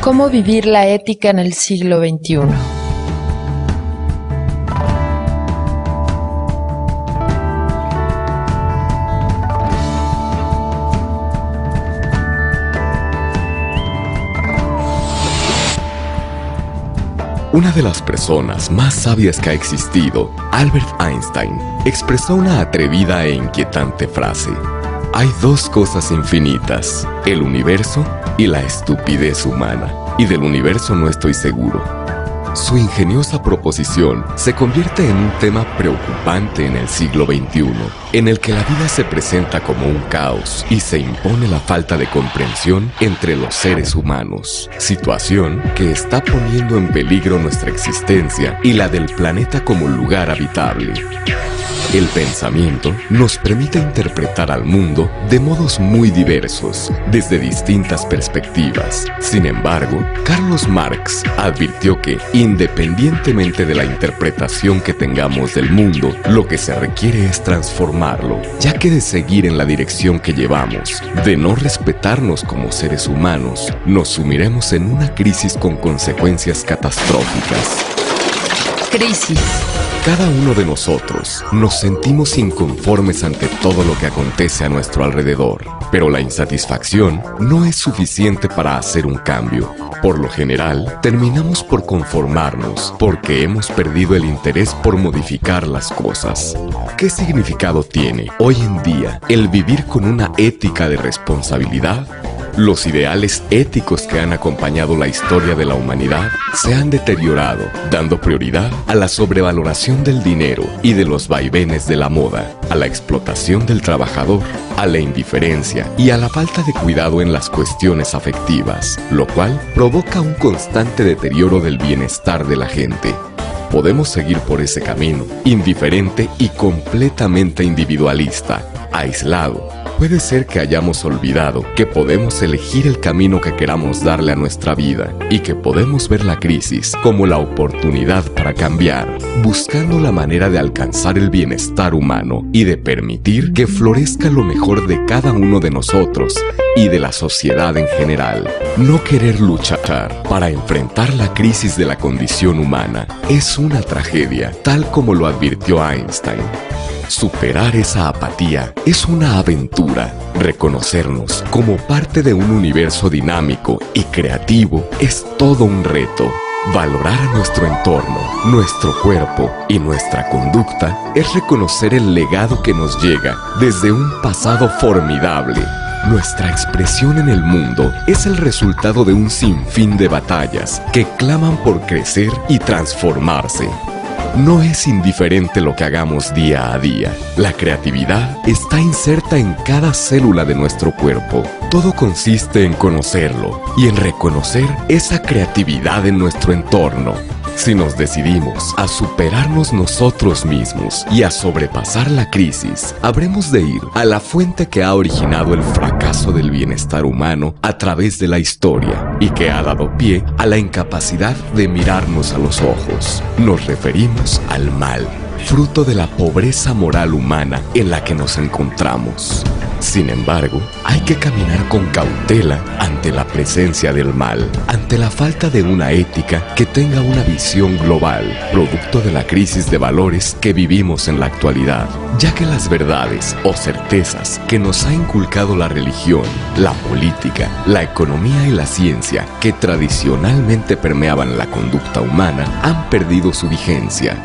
¿Cómo vivir la ética en el siglo XXI? Una de las personas más sabias que ha existido, Albert Einstein, expresó una atrevida e inquietante frase: hay dos cosas infinitas, el universo y la estupidez humana, y del universo no estoy seguro. Su ingeniosa proposición se convierte en un tema preocupante en el siglo XXI, en el que la vida se presenta como un caos y se impone la falta de comprensión entre los seres humanos, situación que está poniendo en peligro nuestra existencia y la del planeta como lugar habitable. El pensamiento nos permite interpretar al mundo de modos muy diversos, desde distintas perspectivas. Sin embargo, Carlos Marx advirtió que, independientemente de la interpretación que tengamos del mundo, lo que se requiere es transformarlo, ya que de seguir en la dirección que llevamos, de no respetarnos como seres humanos, nos sumiremos en una crisis con consecuencias catastróficas. Crisis. Cada uno de nosotros nos sentimos inconformes ante todo lo que acontece a nuestro alrededor, pero la insatisfacción no es suficiente para hacer un cambio. Por lo general, terminamos por conformarnos porque hemos perdido el interés por modificar las cosas. ¿Qué significado tiene hoy en día el vivir con una ética de responsabilidad? Los ideales éticos que han acompañado la historia de la humanidad se han deteriorado, dando prioridad a la sobrevaloración del dinero y de los vaivenes de la moda, a la explotación del trabajador, a la indiferencia y a la falta de cuidado en las cuestiones afectivas, lo cual provoca un constante deterioro del bienestar de la gente. Podemos seguir por ese camino, indiferente y completamente individualista, aislado. Puede ser que hayamos olvidado que podemos elegir el camino que queramos darle a nuestra vida y que podemos ver la crisis como la oportunidad para cambiar, buscando la manera de alcanzar el bienestar humano y de permitir que florezca lo mejor de cada uno de nosotros y de la sociedad en general. No querer luchar para enfrentar la crisis de la condición humana es una tragedia, tal como lo advirtió Einstein. Superar esa apatía es una aventura. Reconocernos como parte de un universo dinámico y creativo es todo un reto. Valorar a nuestro entorno, nuestro cuerpo y nuestra conducta es reconocer el legado que nos llega desde un pasado formidable. Nuestra expresión en el mundo es el resultado de un sinfín de batallas que claman por crecer y transformarse. No es indiferente lo que hagamos día a día. La creatividad está inserta en cada célula de nuestro cuerpo. Todo consiste en conocerlo y en reconocer esa creatividad en nuestro entorno. Si nos decidimos a superarnos nosotros mismos y a sobrepasar la crisis, habremos de ir a la fuente que ha originado el fracaso del bienestar humano a través de la historia y que ha dado pie a la incapacidad de mirarnos a los ojos. Nos referimos al mal, fruto de la pobreza moral humana en la que nos encontramos. Sin embargo, hay que caminar con cautela ante la presencia del mal, ante la falta de una ética que tenga una visión global, producto de la crisis de valores que vivimos en la actualidad, ya que las verdades o certezas que nos ha inculcado la religión, la política, la economía y la ciencia que tradicionalmente permeaban la conducta humana han perdido su vigencia.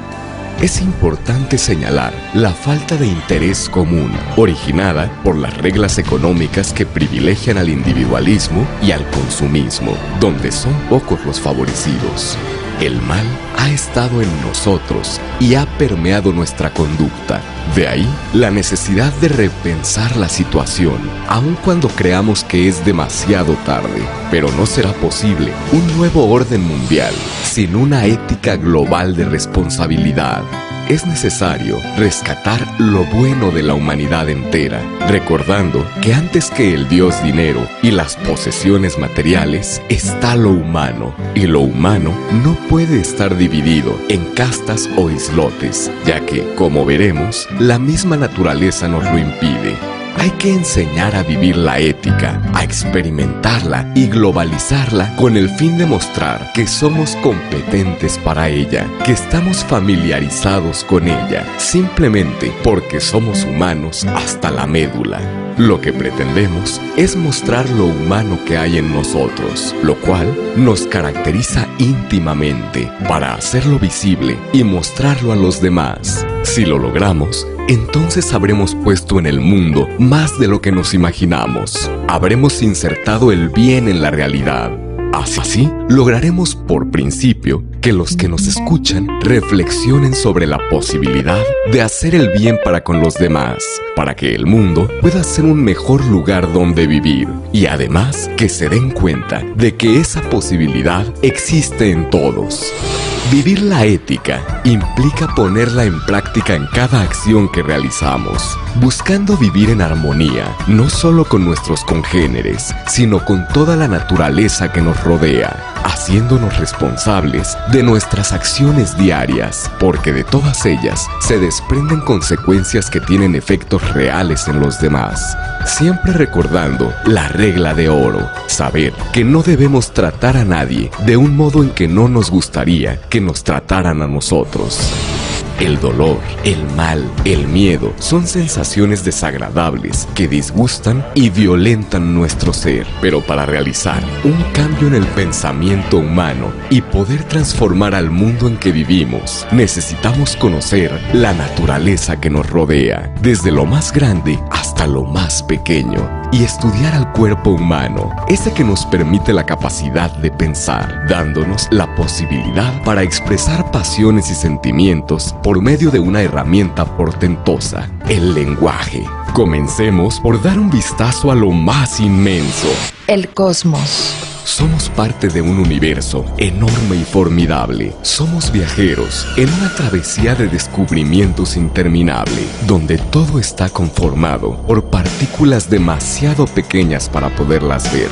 Es importante señalar la falta de interés común, originada por las reglas económicas que privilegian al individualismo y al consumismo, donde son pocos los favorecidos. El mal ha estado en nosotros y ha permeado nuestra conducta. De ahí la necesidad de repensar la situación, aun cuando creamos que es demasiado tarde. Pero no será posible un nuevo orden mundial sin una ética global de responsabilidad. Es necesario rescatar lo bueno de la humanidad entera, recordando que antes que el dios dinero y las posesiones materiales está lo humano, y lo humano no puede estar dividido en castas o islotes, ya que, como veremos, la misma naturaleza nos lo impide. Hay que enseñar a vivir la ética, a experimentarla y globalizarla con el fin de mostrar que somos competentes para ella, que estamos familiarizados con ella, simplemente porque somos humanos hasta la médula. Lo que pretendemos es mostrar lo humano que hay en nosotros, lo cual nos caracteriza íntimamente para hacerlo visible y mostrarlo a los demás. Si lo logramos, entonces habremos puesto en el mundo más de lo que nos imaginamos. Habremos insertado el bien en la realidad. Así, lograremos por principio que los que nos escuchan reflexionen sobre la posibilidad de hacer el bien para con los demás, para que el mundo pueda ser un mejor lugar donde vivir, y además que se den cuenta de que esa posibilidad existe en todos. Vivir la ética implica ponerla en práctica en cada acción que realizamos, buscando vivir en armonía, no solo con nuestros congéneres, sino con toda la naturaleza que nos rodea, haciéndonos responsables de nuestras acciones diarias, porque de todas ellas se desprenden consecuencias que tienen efectos reales en los demás. Siempre recordando la regla de oro, saber que no debemos tratar a nadie de un modo en que no nos gustaría que nos trataran a nosotros. El dolor, el mal, el miedo son sensaciones desagradables que disgustan y violentan nuestro ser. Pero para realizar un cambio en el pensamiento humano y poder transformar al mundo en que vivimos, necesitamos conocer la naturaleza que nos rodea, desde lo más grande hasta lo más pequeño, y estudiar al cuerpo humano, ese que nos permite la capacidad de pensar, dándonos la posibilidad para expresar pasiones y sentimientos por medio de una herramienta portentosa, el lenguaje. Comencemos por dar un vistazo a lo más inmenso: el cosmos. Somos parte de un universo enorme y formidable. Somos viajeros en una travesía de descubrimientos interminable, donde todo está conformado por partículas demasiado pequeñas para poderlas ver.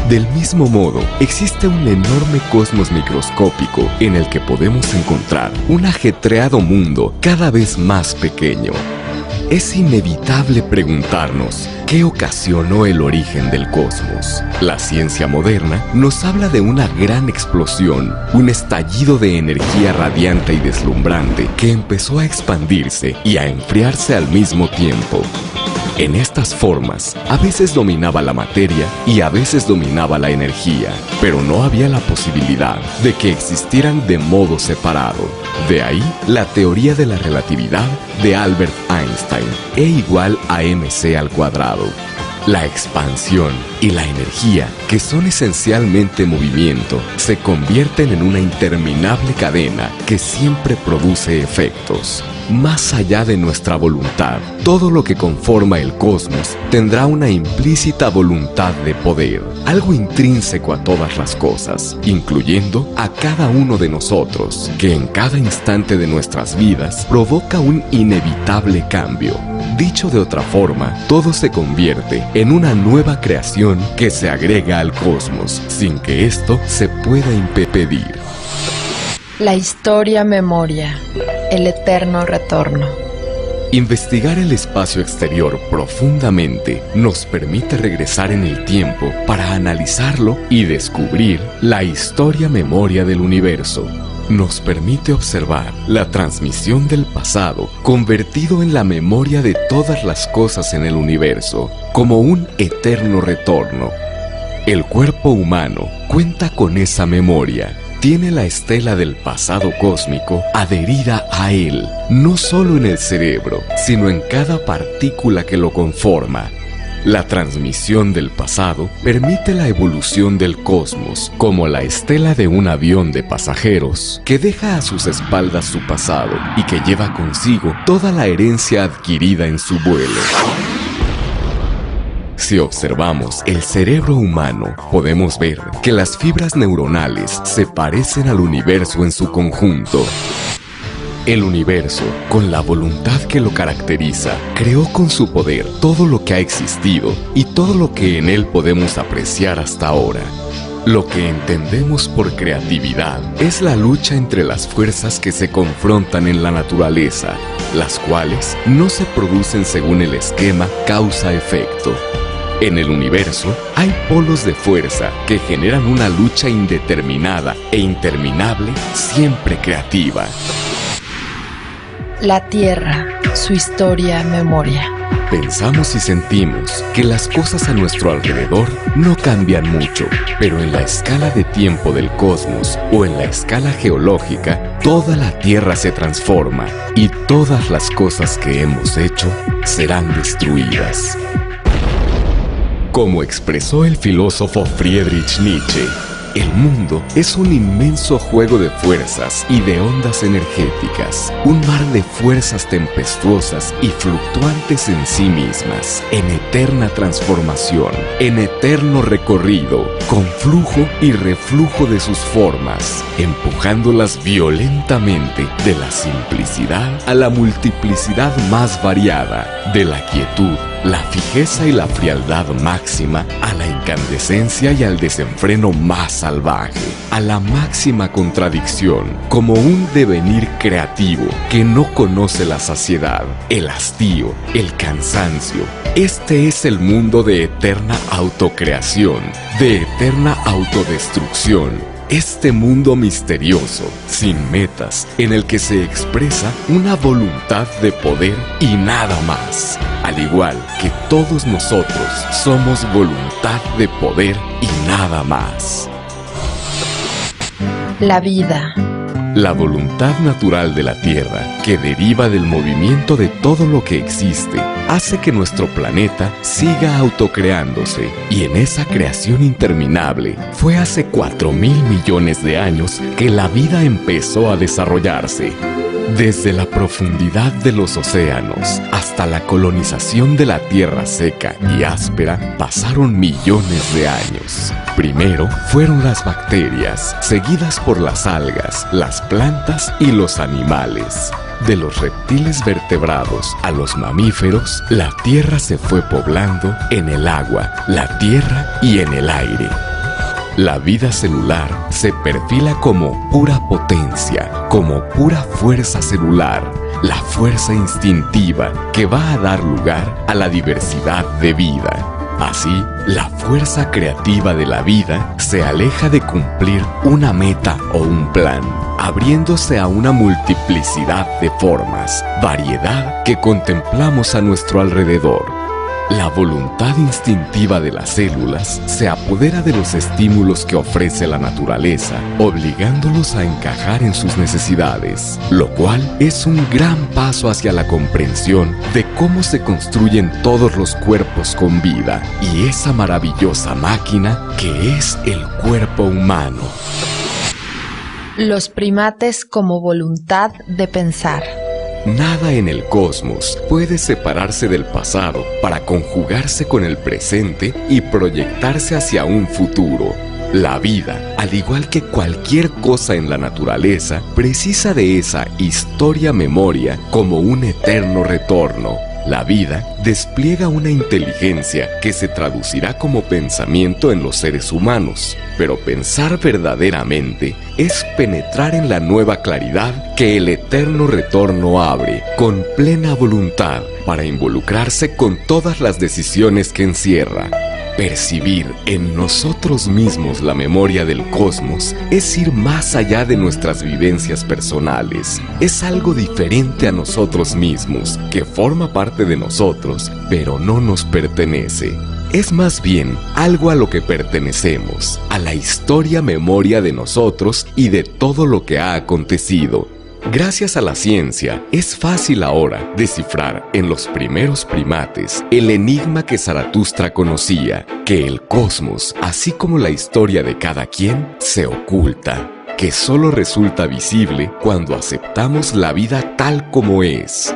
Del mismo modo, existe un enorme cosmos microscópico en el que podemos encontrar un ajetreado mundo cada vez más pequeño. Es inevitable preguntarnos ¿qué ocasionó el origen del cosmos? La ciencia moderna nos habla de una gran explosión, un estallido de energía radiante y deslumbrante que empezó a expandirse y a enfriarse al mismo tiempo. En estas formas, a veces dominaba la materia y a veces dominaba la energía, pero no había la posibilidad de que existieran de modo separado. De ahí la teoría de la relatividad de Albert Einstein, E igual a mc al cuadrado. La expansión y la energía, que son esencialmente movimiento, se convierten en una interminable cadena que siempre produce efectos. Más allá de nuestra voluntad, todo lo que conforma el cosmos tendrá una implícita voluntad de poder, algo intrínseco a todas las cosas, incluyendo a cada uno de nosotros, que en cada instante de nuestras vidas provoca un inevitable cambio. Dicho de otra forma, todo se convierte en una nueva creación que se agrega al cosmos, sin que esto se pueda impedir. La historia memoria, el eterno retorno. Investigar el espacio exterior profundamente nos permite regresar en el tiempo para analizarlo y descubrir la historia memoria del universo. Nos permite observar la transmisión del pasado convertido en la memoria de todas las cosas en el universo, como un eterno retorno. El cuerpo humano cuenta con esa memoria. Tiene la estela del pasado cósmico adherida a él, no solo en el cerebro, sino en cada partícula que lo conforma. La transmisión del pasado permite la evolución del cosmos, como la estela de un avión de pasajeros que deja a sus espaldas su pasado y que lleva consigo toda la herencia adquirida en su vuelo. Si observamos el cerebro humano, podemos ver que las fibras neuronales se parecen al universo en su conjunto. El universo, con la voluntad que lo caracteriza, creó con su poder todo lo que ha existido y todo lo que en él podemos apreciar hasta ahora. Lo que entendemos por creatividad es la lucha entre las fuerzas que se confrontan en la naturaleza, las cuales no se producen según el esquema causa-efecto. En el universo hay polos de fuerza que generan una lucha indeterminada e interminable, siempre creativa. La Tierra, su historia, memoria. Pensamos y sentimos que las cosas a nuestro alrededor no cambian mucho, pero en la escala de tiempo del cosmos o en la escala geológica, toda la Tierra se transforma y todas las cosas que hemos hecho serán destruidas. Como expresó el filósofo Friedrich Nietzsche, el mundo es un inmenso juego de fuerzas y de ondas energéticas, un mar de fuerzas tempestuosas y fluctuantes en sí mismas, en eterna transformación, en eterno recorrido, con flujo y reflujo de sus formas, empujándolas violentamente de la simplicidad a la multiplicidad más variada, de la quietud, la fijeza y la frialdad máxima a la incandescencia y al desenfreno más salvaje, a la máxima contradicción, como un devenir creativo que no conoce la saciedad, el hastío, el cansancio. Este es el mundo de eterna autocreación, de eterna autodestrucción. Este mundo misterioso, sin metas, en el que se expresa una voluntad de poder y nada más. Al igual que todos nosotros somos voluntad de poder y nada más. La vida. La voluntad natural de la Tierra, que deriva del movimiento de todo lo que existe, hace que nuestro planeta siga autocreándose, y en esa creación interminable fue hace 4.000 millones de años que la vida empezó a desarrollarse. Desde la profundidad de los océanos hasta la colonización de la tierra seca y áspera pasaron millones de años. Primero fueron las bacterias, seguidas por las algas, las plantas y los animales. De los reptiles vertebrados a los mamíferos, la tierra se fue poblando en el agua, la tierra y en el aire. La vida celular se perfila como pura potencia, como pura fuerza celular, la fuerza instintiva que va a dar lugar a la diversidad de vida. Así, la fuerza creativa de la vida se aleja de cumplir una meta o un plan, abriéndose a una multiplicidad de formas, variedad que contemplamos a nuestro alrededor. La voluntad instintiva de las células se apodera de los estímulos que ofrece la naturaleza, obligándolos a encajar en sus necesidades, lo cual es un gran paso hacia la comprensión de cómo se construyen todos los cuerpos con vida y esa maravillosa máquina que es el cuerpo humano. Los primates como voluntad de pensar. Nada en el cosmos puede separarse del pasado para conjugarse con el presente y proyectarse hacia un futuro. La vida, al igual que cualquier cosa en la naturaleza, precisa de esa historia-memoria como un eterno retorno. La vida despliega una inteligencia que se traducirá como pensamiento en los seres humanos, pero pensar verdaderamente es penetrar en la nueva claridad que el eterno retorno abre, con plena voluntad, para involucrarse con todas las decisiones que encierra. Percibir en nosotros mismos la memoria del cosmos es ir más allá de nuestras vivencias personales. Es algo diferente a nosotros mismos, que forma parte de nosotros, pero no nos pertenece. Es más bien algo a lo que pertenecemos, a la historia-memoria de nosotros y de todo lo que ha acontecido. Gracias a la ciencia, es fácil ahora descifrar en los primeros primates el enigma que Zaratustra conocía, que el cosmos, así como la historia de cada quien, se oculta, que solo resulta visible cuando aceptamos la vida tal como es.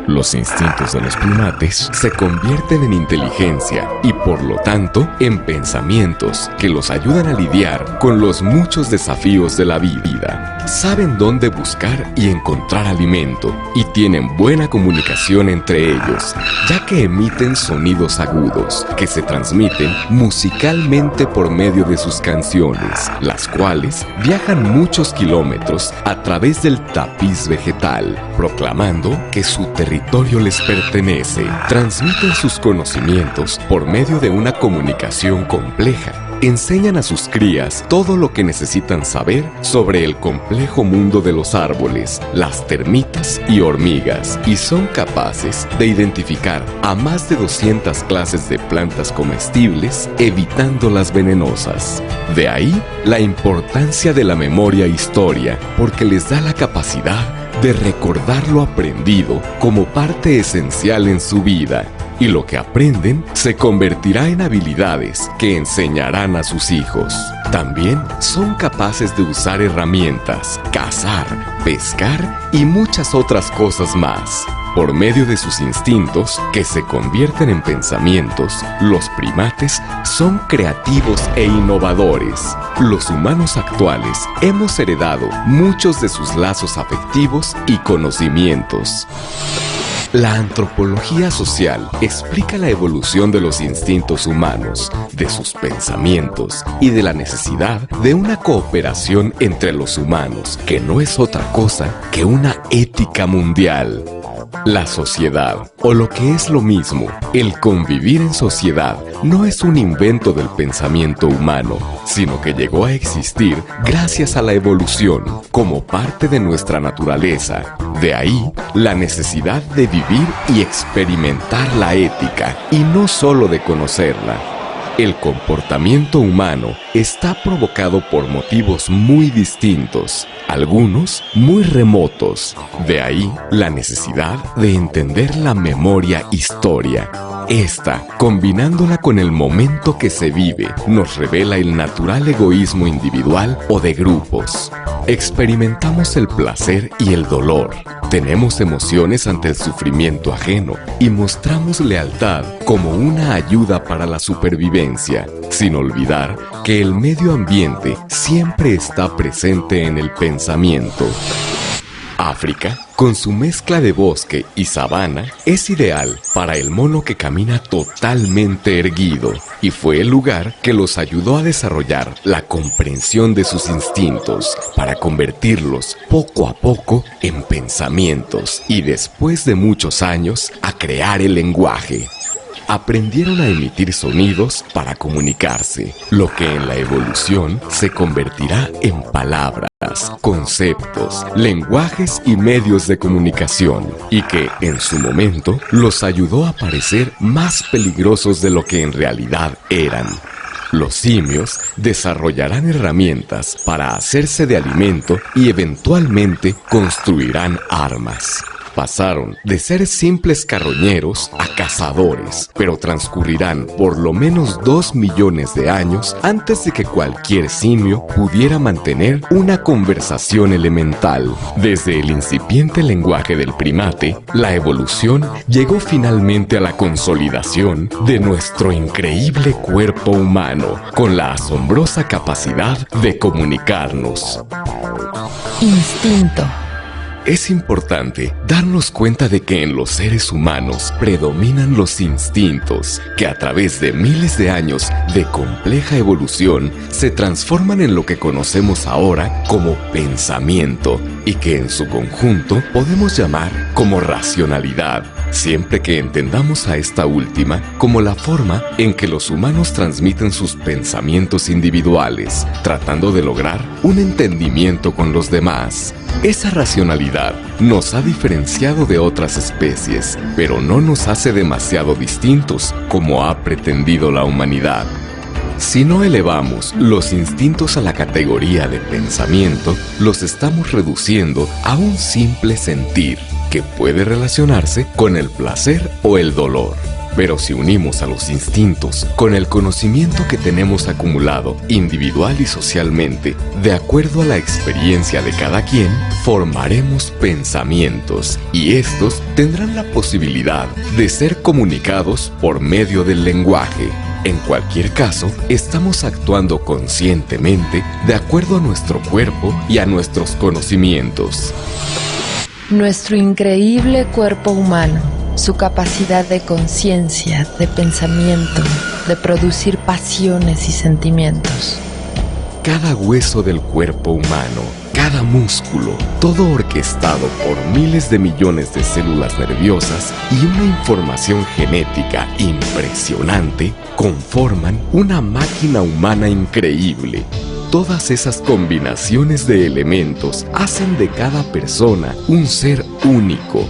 Los instintos de los primates se convierten en inteligencia y por lo tanto en pensamientos que los ayudan a lidiar con los muchos desafíos de la vida. saben dónde buscar y encontrar alimento y tienen buena comunicación entre ellos, ya que emiten sonidos agudos que se transmiten musicalmente por medio de sus canciones, las cuales viajan muchos kilómetros a través del tapiz vegetal, proclamando que su territorio les pertenece. Transmiten sus conocimientos por medio de una comunicación compleja. Enseñan a sus crías todo lo que necesitan saber sobre el complejo mundo de los árboles, las termitas y hormigas, y son capaces de identificar a más de 200 clases de plantas comestibles, evitando las venenosas. De ahí la importancia de la memoria e historia, porque les da la capacidad de recordar lo aprendido como parte esencial en su vida. Y lo que aprenden se convertirá en habilidades que enseñarán a sus hijos. También son capaces de usar herramientas, cazar, pescar y muchas otras cosas más. Por medio de sus instintos, que se convierten en pensamientos, los primates son creativos e innovadores. Los humanos actuales hemos heredado muchos de sus lazos afectivos y conocimientos. La antropología social explica la evolución de los instintos humanos, de sus pensamientos y de la necesidad de una cooperación entre los humanos, que no es otra cosa que una ética mundial. La sociedad, o lo que es lo mismo, el convivir en sociedad, no es un invento del pensamiento humano, sino que llegó a existir gracias a la evolución, como parte de nuestra naturaleza. De ahí, la necesidad de vivir y experimentar la ética, y no solo de conocerla. El comportamiento humano está provocado por motivos muy distintos, algunos muy remotos. De ahí la necesidad de entender la memoria historia. Esta, combinándola con el momento que se vive, nos revela el natural egoísmo individual o de grupos. Experimentamos el placer y el dolor. Tenemos emociones ante el sufrimiento ajeno y mostramos lealtad como una ayuda para la supervivencia, sin olvidar que el medio ambiente siempre está presente en el pensamiento. África, con su mezcla de bosque y sabana, es ideal para el mono que camina totalmente erguido, y fue el lugar que los ayudó a desarrollar la comprensión de sus instintos, para convertirlos poco a poco en pensamientos, y después de muchos años, a crear el lenguaje. Aprendieron a emitir sonidos para comunicarse, lo que en la evolución se convertirá en palabras, conceptos, lenguajes y medios de comunicación, y que en su momento los ayudó a parecer más peligrosos de lo que en realidad eran. Los simios desarrollarán herramientas para hacerse de alimento y eventualmente construirán armas. Pasaron de ser simples carroñeros a cazadores, pero transcurrirán por lo menos 2 millones de años antes de que cualquier simio pudiera mantener una conversación elemental. Desde el incipiente lenguaje del primate, la evolución llegó finalmente a la consolidación de nuestro increíble cuerpo humano, con la asombrosa capacidad de comunicarnos. Instinto. Es importante darnos cuenta de que en los seres humanos predominan los instintos, que a través de miles de años de compleja evolución se transforman en lo que conocemos ahora como pensamiento, y que en su conjunto podemos llamar como racionalidad, siempre que entendamos a esta última como la forma en que los humanos transmiten sus pensamientos individuales, tratando de lograr un entendimiento con los demás. Esa racionalidad nos ha diferenciado de otras especies, pero no nos hace demasiado distintos como ha pretendido la humanidad. Si no elevamos los instintos a la categoría de pensamiento, los estamos reduciendo a un simple sentir, que puede relacionarse con el placer o el dolor. Pero si unimos a los instintos con el conocimiento que tenemos acumulado individual y socialmente, de acuerdo a la experiencia de cada quien, formaremos pensamientos, y estos tendrán la posibilidad de ser comunicados por medio del lenguaje. En cualquier caso, estamos actuando conscientemente de acuerdo a nuestro cuerpo y a nuestros conocimientos. Nuestro increíble cuerpo humano, su capacidad de conciencia, de pensamiento, de producir pasiones y sentimientos. Cada hueso del cuerpo humano, cada músculo, todo orquestado por miles de millones de células nerviosas y una información genética impresionante, conforman una máquina humana increíble. Todas esas combinaciones de elementos hacen de cada persona un ser único.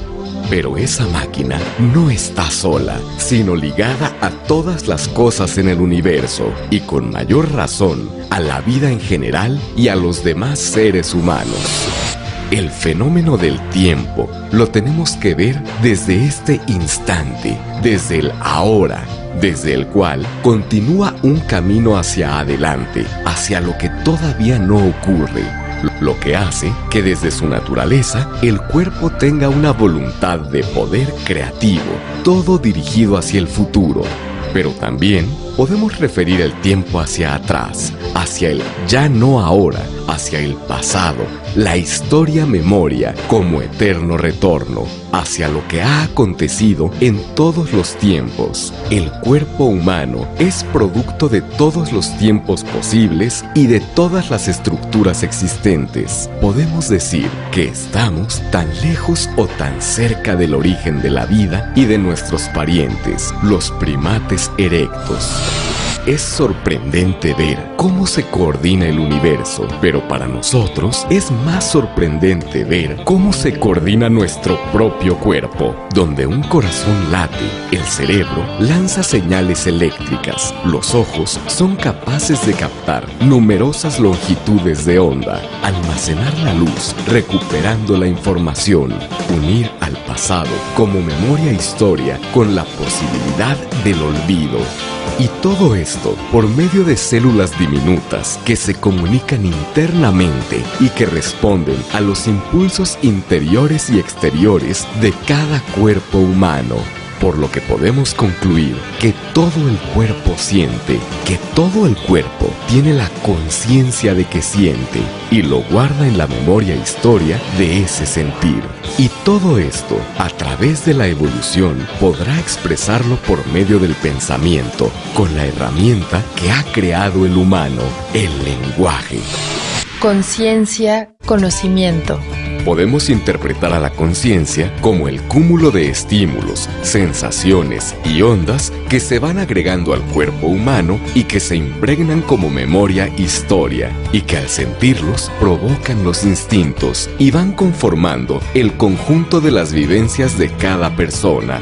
Pero esa máquina no está sola, sino ligada a todas las cosas en el universo y con mayor razón a la vida en general y a los demás seres humanos. El fenómeno del tiempo lo tenemos que ver desde este instante, desde el ahora, desde el cual continúa un camino hacia adelante, hacia lo que todavía no ocurre. Lo que hace que desde su naturaleza el cuerpo tenga una voluntad de poder creativo, todo dirigido hacia el futuro. Pero también podemos referir el tiempo hacia atrás, hacia el ya no ahora, hacia el pasado, la historia-memoria como eterno retorno, hacia lo que ha acontecido en todos los tiempos. El cuerpo humano es producto de todos los tiempos posibles y de todas las estructuras existentes. Podemos decir que estamos tan lejos o tan cerca del origen de la vida y de nuestros parientes, los primates erectos. Es sorprendente ver cómo se coordina el universo, pero para nosotros es más sorprendente ver cómo se coordina nuestro propio cuerpo, donde un corazón late, el cerebro lanza señales eléctricas, los ojos son capaces de captar numerosas longitudes de onda, almacenar la luz, recuperando la información, unir al pasado como memoria-historia con la posibilidad del olvido. Y todo esto por medio de células diminutas que se comunican internamente y que responden a los impulsos interiores y exteriores de cada cuerpo humano. Por lo que podemos concluir que todo el cuerpo siente, que todo el cuerpo tiene la conciencia de que siente y lo guarda en la memoria e historia de ese sentir. Y todo esto, a través de la evolución, podrá expresarlo por medio del pensamiento, con la herramienta que ha creado el humano, el lenguaje. Conciencia, conocimiento. Podemos interpretar a la conciencia como el cúmulo de estímulos, sensaciones y ondas que se van agregando al cuerpo humano y que se impregnan como memoria historia y que al sentirlos provocan los instintos y van conformando el conjunto de las vivencias de cada persona.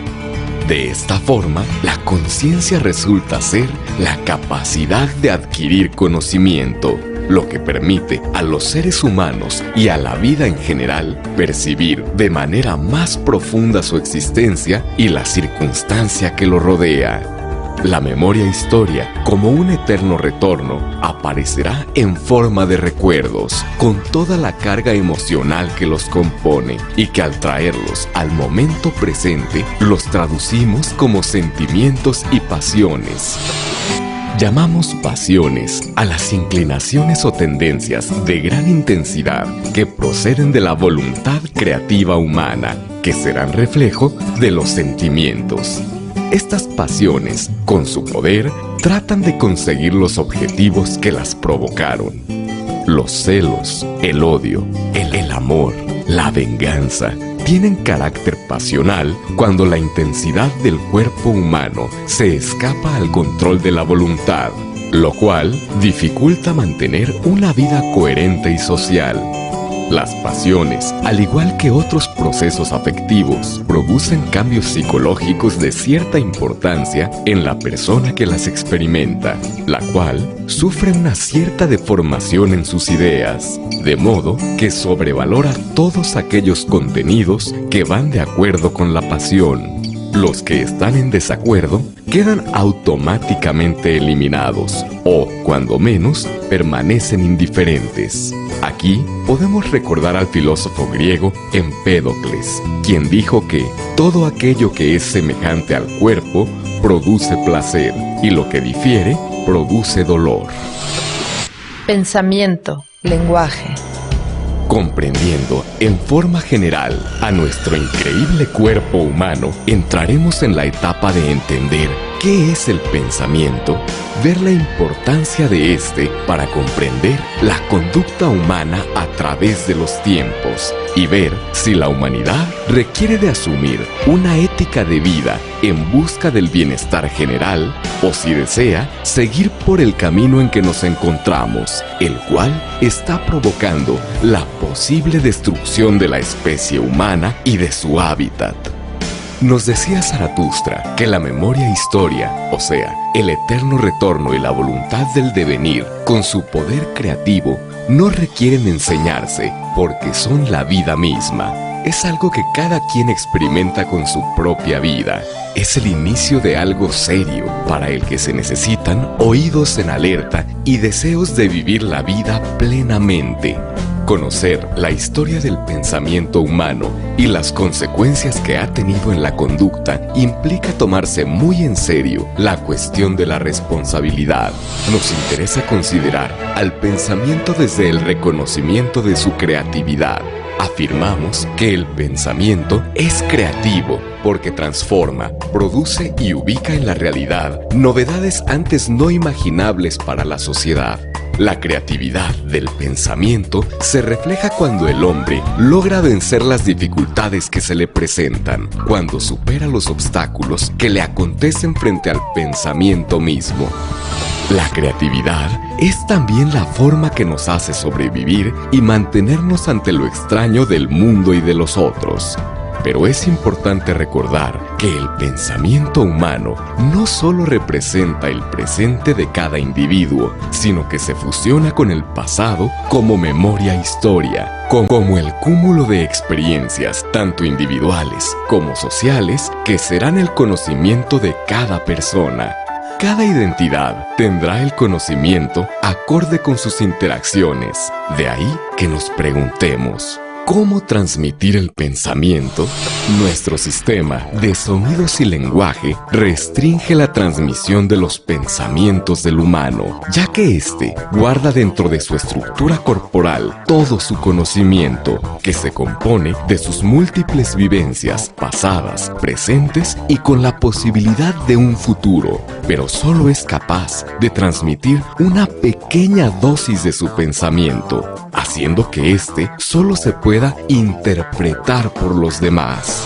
De esta forma, la conciencia resulta ser la capacidad de adquirir conocimiento, lo que permite a los seres humanos y a la vida en general percibir de manera más profunda su existencia y la circunstancia que lo rodea. La memoria-historia, como un eterno retorno, aparecerá en forma de recuerdos, con toda la carga emocional que los compone y que al traerlos al momento presente, los traducimos como sentimientos y pasiones. Llamamos pasiones a las inclinaciones o tendencias de gran intensidad que proceden de la voluntad creativa humana, que serán reflejo de los sentimientos. Estas pasiones, con su poder, tratan de conseguir los objetivos que las provocaron. Los celos, el odio, el amor, la venganza, tienen carácter pasional cuando la intensidad del cuerpo humano se escapa al control de la voluntad, lo cual dificulta mantener una vida coherente y social. Las pasiones, al igual que otros procesos afectivos, producen cambios psicológicos de cierta importancia en la persona que las experimenta, la cual sufre una cierta deformación en sus ideas, de modo que sobrevalora todos aquellos contenidos que van de acuerdo con la pasión. Los que están en desacuerdo quedan automáticamente eliminados o, cuando menos, permanecen indiferentes. Aquí podemos recordar al filósofo griego Empédocles, quien dijo que todo aquello que es semejante al cuerpo produce placer y lo que difiere produce dolor. Pensamiento, lenguaje. Comprendiendo en forma general a nuestro increíble cuerpo humano, entraremos en la etapa de entender qué es el pensamiento, ver la importancia de este para comprender la conducta humana a través de los tiempos y ver si la humanidad requiere de asumir una ética de vida en busca del bienestar general o si desea seguir por el camino en que nos encontramos, el cual está provocando la posible destrucción de la especie humana y de su hábitat. Nos decía Zaratustra que la memoria e historia, o sea, el eterno retorno y la voluntad del devenir, con su poder creativo, no requieren enseñarse porque son la vida misma. Es algo que cada quien experimenta con su propia vida. Es el inicio de algo serio para el que se necesitan oídos en alerta y deseos de vivir la vida plenamente. Conocer la historia del pensamiento humano y las consecuencias que ha tenido en la conducta implica tomarse muy en serio la cuestión de la responsabilidad. Nos interesa considerar al pensamiento desde el reconocimiento de su creatividad. Afirmamos que el pensamiento es creativo porque transforma, produce y ubica en la realidad novedades antes no imaginables para la sociedad. La creatividad del pensamiento se refleja cuando el hombre logra vencer las dificultades que se le presentan, cuando supera los obstáculos que le acontecen frente al pensamiento mismo. La creatividad es también la forma que nos hace sobrevivir y mantenernos ante lo extraño del mundo y de los otros. Pero es importante recordar que el pensamiento humano no solo representa el presente de cada individuo, sino que se fusiona con el pasado como memoria e historia, como el cúmulo de experiencias, tanto individuales como sociales, que serán el conocimiento de cada persona. Cada identidad tendrá el conocimiento acorde con sus interacciones. De ahí que nos preguntemos, ¿cómo transmitir el pensamiento? Nuestro sistema de sonidos y lenguaje restringe la transmisión de los pensamientos del humano, ya que éste guarda dentro de su estructura corporal todo su conocimiento, que se compone de sus múltiples vivencias pasadas, presentes y con la posibilidad de un futuro, pero solo es capaz de transmitir una pequeña dosis de su pensamiento, haciendo que éste solo se pueda interpretar por los demás.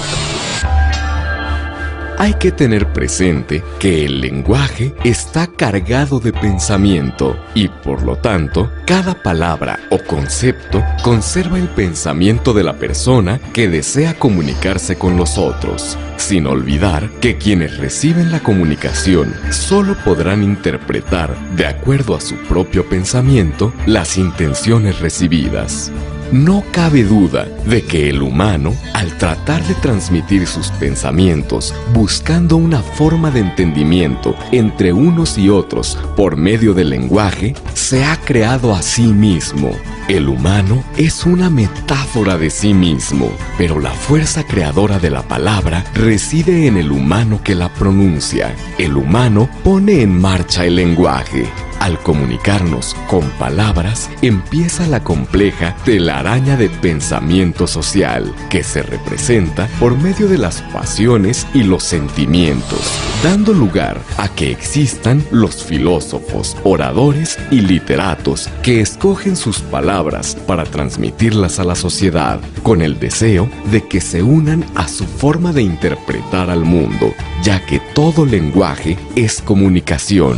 Hay que tener presente que el lenguaje está cargado de pensamiento y, por lo tanto, cada palabra o concepto conserva el pensamiento de la persona que desea comunicarse con los otros, sin olvidar que quienes reciben la comunicación solo podrán interpretar, de acuerdo a su propio pensamiento, las intenciones recibidas. No cabe duda de que el humano, al tratar de transmitir sus pensamientos, buscando una forma de entendimiento entre unos y otros por medio del lenguaje, se ha creado a sí mismo. El humano es una metáfora de sí mismo, pero la fuerza creadora de la palabra reside en el humano que la pronuncia. El humano pone en marcha el lenguaje. Al comunicarnos con palabras, empieza la compleja telaraña de pensamiento social, que se representa por medio de las pasiones y los sentimientos, dando lugar a que existan los filósofos, oradores y literatos que escogen sus palabras para transmitirlas a la sociedad, con el deseo de que se unan a su forma de interpretar al mundo, ya que todo lenguaje es comunicación.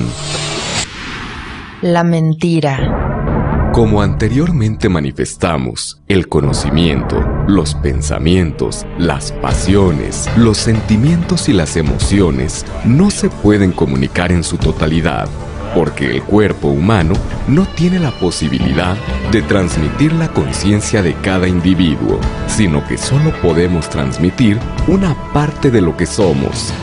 La mentira. Como anteriormente manifestamos, el conocimiento, los pensamientos, las pasiones, los sentimientos y las emociones no se pueden comunicar en su totalidad, porque el cuerpo humano no tiene la posibilidad de transmitir la conciencia de cada individuo, sino que solo podemos transmitir una parte de lo que somos.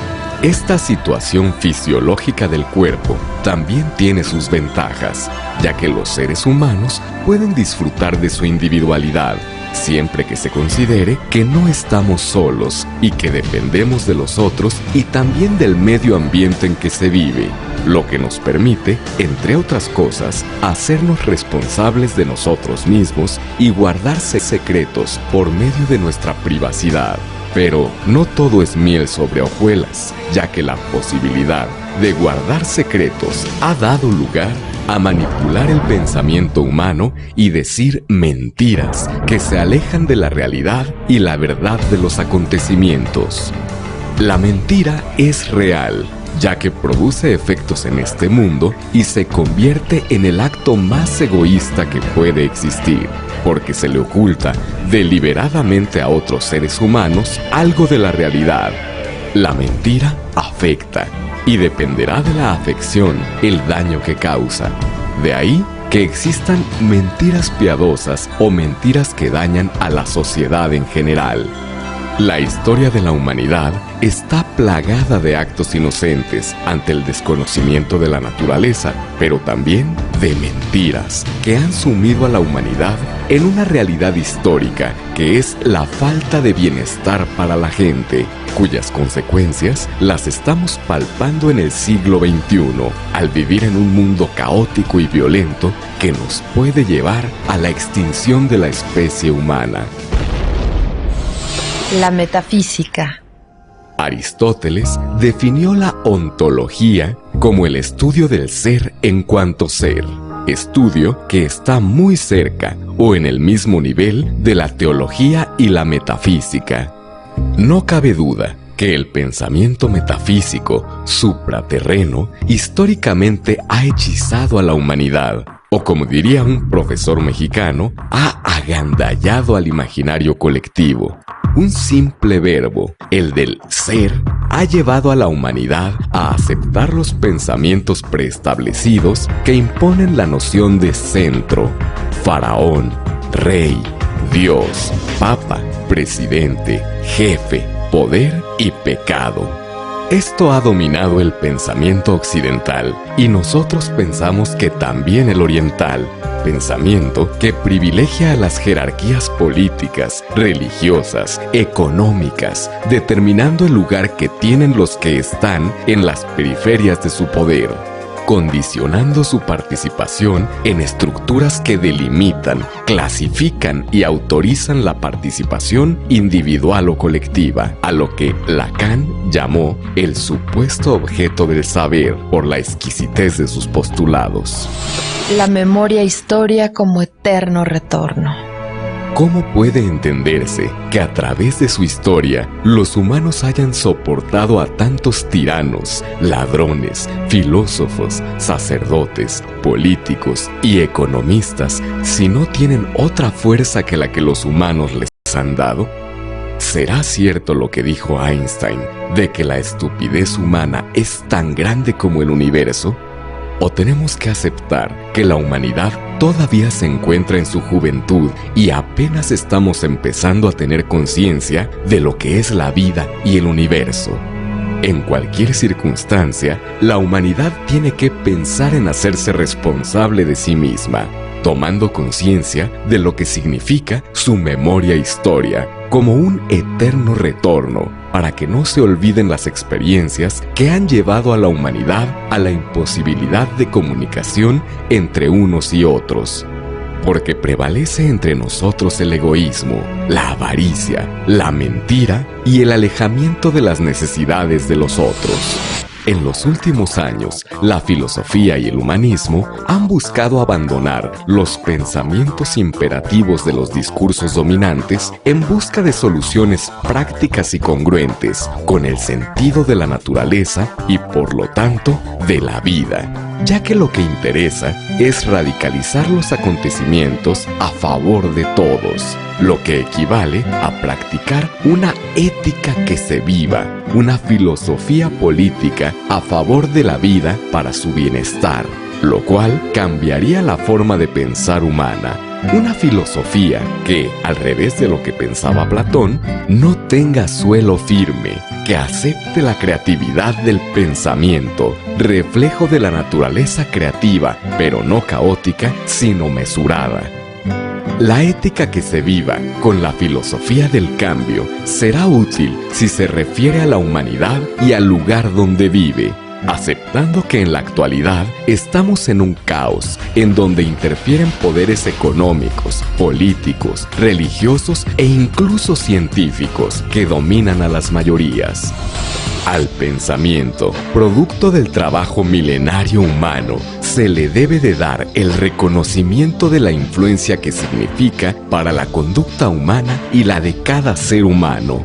Esta situación fisiológica del cuerpo también tiene sus ventajas, ya que los seres humanos pueden disfrutar de su individualidad, siempre que se considere que no estamos solos y que dependemos de los otros y también del medio ambiente en que se vive, lo que nos permite, entre otras cosas, hacernos responsables de nosotros mismos y guardarse secretos por medio de nuestra privacidad. Pero no todo es miel sobre hojuelas, ya que la posibilidad de guardar secretos ha dado lugar a manipular el pensamiento humano y decir mentiras que se alejan de la realidad y la verdad de los acontecimientos. La mentira es real, ya que produce efectos en este mundo y se convierte en el acto más egoísta que puede existir, porque se le oculta deliberadamente a otros seres humanos algo de la realidad. La mentira afecta, y dependerá de la afección el daño que causa. De ahí que existan mentiras piadosas o mentiras que dañan a la sociedad en general. La historia de la humanidad está plagada de actos inocentes ante el desconocimiento de la naturaleza, pero también de mentiras que han sumido a la humanidad en una realidad histórica que es la falta de bienestar para la gente, cuyas consecuencias las estamos palpando en el siglo XXI, al vivir en un mundo caótico y violento que nos puede llevar a la extinción de la especie humana. La metafísica. Aristóteles definió la ontología como el estudio del ser en cuanto ser, estudio que está muy cerca o en el mismo nivel de la teología y la metafísica. No cabe duda que el pensamiento metafísico supraterreno históricamente ha hechizado a la humanidad, o como diría un profesor mexicano, ha agandallado al imaginario colectivo. Un simple verbo, el del ser, ha llevado a la humanidad a aceptar los pensamientos preestablecidos que imponen la noción de centro, faraón, rey, Dios, papa, presidente, jefe, poder y pecado. Esto ha dominado el pensamiento occidental y nosotros pensamos que también el oriental, pensamiento que privilegia a las jerarquías políticas, religiosas, económicas, determinando el lugar que tienen los que están en las periferias de su poder, condicionando su participación en estructuras que delimitan, clasifican y autorizan la participación individual o colectiva, a lo que Lacan llamó el supuesto objeto del saber por la exquisitez de sus postulados. La memoria historia como eterno retorno. ¿Cómo puede entenderse que a través de su historia los humanos hayan soportado a tantos tiranos, ladrones, filósofos, sacerdotes, políticos y economistas si no tienen otra fuerza que la que los humanos les han dado? ¿Será cierto lo que dijo Einstein de que la estupidez humana es tan grande como el universo? ¿O tenemos que aceptar que la humanidad todavía se encuentra en su juventud y apenas estamos empezando a tener conciencia de lo que es la vida y el universo? En cualquier circunstancia, la humanidad tiene que pensar en hacerse responsable de sí misma, tomando conciencia de lo que significa su memoria historia como un eterno retorno, para que no se olviden las experiencias que han llevado a la humanidad a la imposibilidad de comunicación entre unos y otros. Porque prevalece entre nosotros el egoísmo, la avaricia, la mentira y el alejamiento de las necesidades de los otros. En los últimos años, la filosofía y el humanismo han buscado abandonar los pensamientos imperativos de los discursos dominantes en busca de soluciones prácticas y congruentes con el sentido de la naturaleza y, por lo tanto, de la vida, ya que lo que interesa es radicalizar los acontecimientos a favor de todos, lo que equivale a practicar una ética que se viva, una filosofía política a favor de la vida para su bienestar, lo cual cambiaría la forma de pensar humana. Una filosofía que, al revés de lo que pensaba Platón, no tenga suelo firme, que acepte la creatividad del pensamiento, reflejo de la naturaleza creativa, pero no caótica, sino mesurada. La ética que se viva con la filosofía del cambio será útil si se refiere a la humanidad y al lugar donde vive, aceptando que en la actualidad estamos en un caos en donde interfieren poderes económicos, políticos, religiosos e incluso científicos que dominan a las mayorías. Al pensamiento, producto del trabajo milenario humano, se le debe de dar el reconocimiento de la influencia que significa para la conducta humana y la de cada ser humano.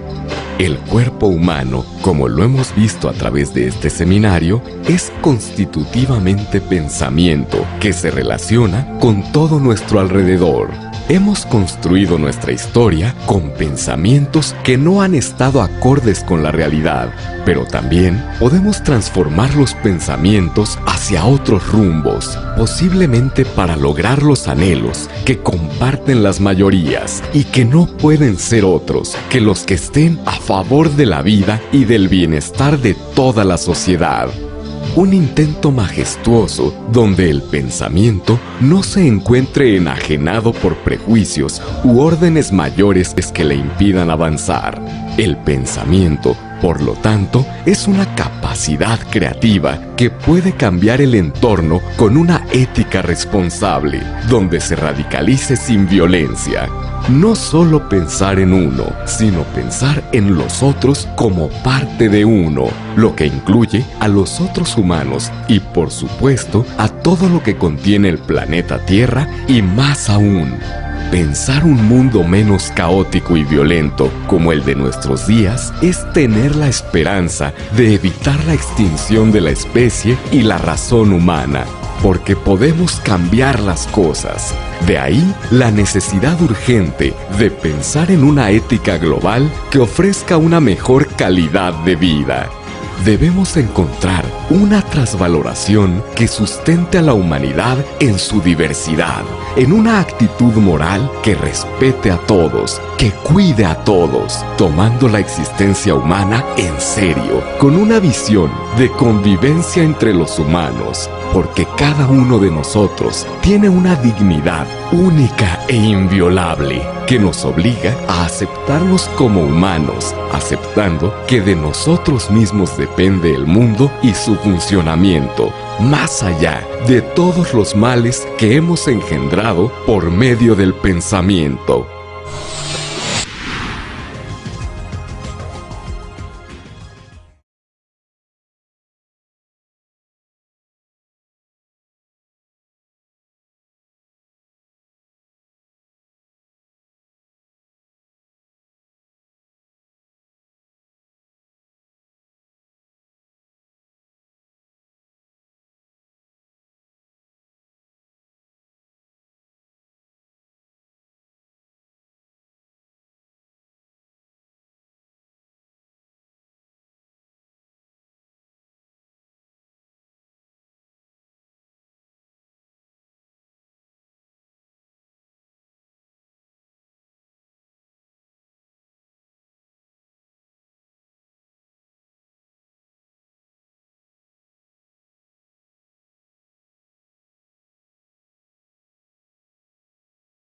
El cuerpo humano, como lo hemos visto a través de este seminario, es constitutivamente pensamiento que se relaciona con todo nuestro alrededor. Hemos construido nuestra historia con pensamientos que no han estado acordes con la realidad, pero también podemos transformar los pensamientos hacia otros rumbos, posiblemente para lograr los anhelos que comparten las mayorías y que no pueden ser otros que los que estén a favor de la vida y del bienestar de toda la sociedad. Un intento majestuoso donde el pensamiento no se encuentre enajenado por prejuicios u órdenes mayores que le impidan avanzar. El pensamiento, por lo tanto, es una capacidad creativa que puede cambiar el entorno con una ética responsable, donde se radicalice sin violencia. No solo pensar en uno, sino pensar en los otros como parte de uno, lo que incluye a los otros humanos y, por supuesto, a todo lo que contiene el planeta Tierra y más aún. Pensar un mundo menos caótico y violento como el de nuestros días es tener la esperanza de evitar la extinción de la especie y la razón humana, porque podemos cambiar las cosas. De ahí la necesidad urgente de pensar en una ética global que ofrezca una mejor calidad de vida. Debemos encontrar una trasvaloración que sustente a la humanidad en su diversidad, en una actitud moral que respete a todos, que cuide a todos, tomando la existencia humana en serio, con una visión de convivencia entre los humanos, porque cada uno de nosotros tiene una dignidad única e inviolable que nos obliga a aceptarnos como humanos, aceptando que de nosotros mismos depende el mundo y su funcionamiento, más allá de todos los males que hemos engendrado por medio del pensamiento.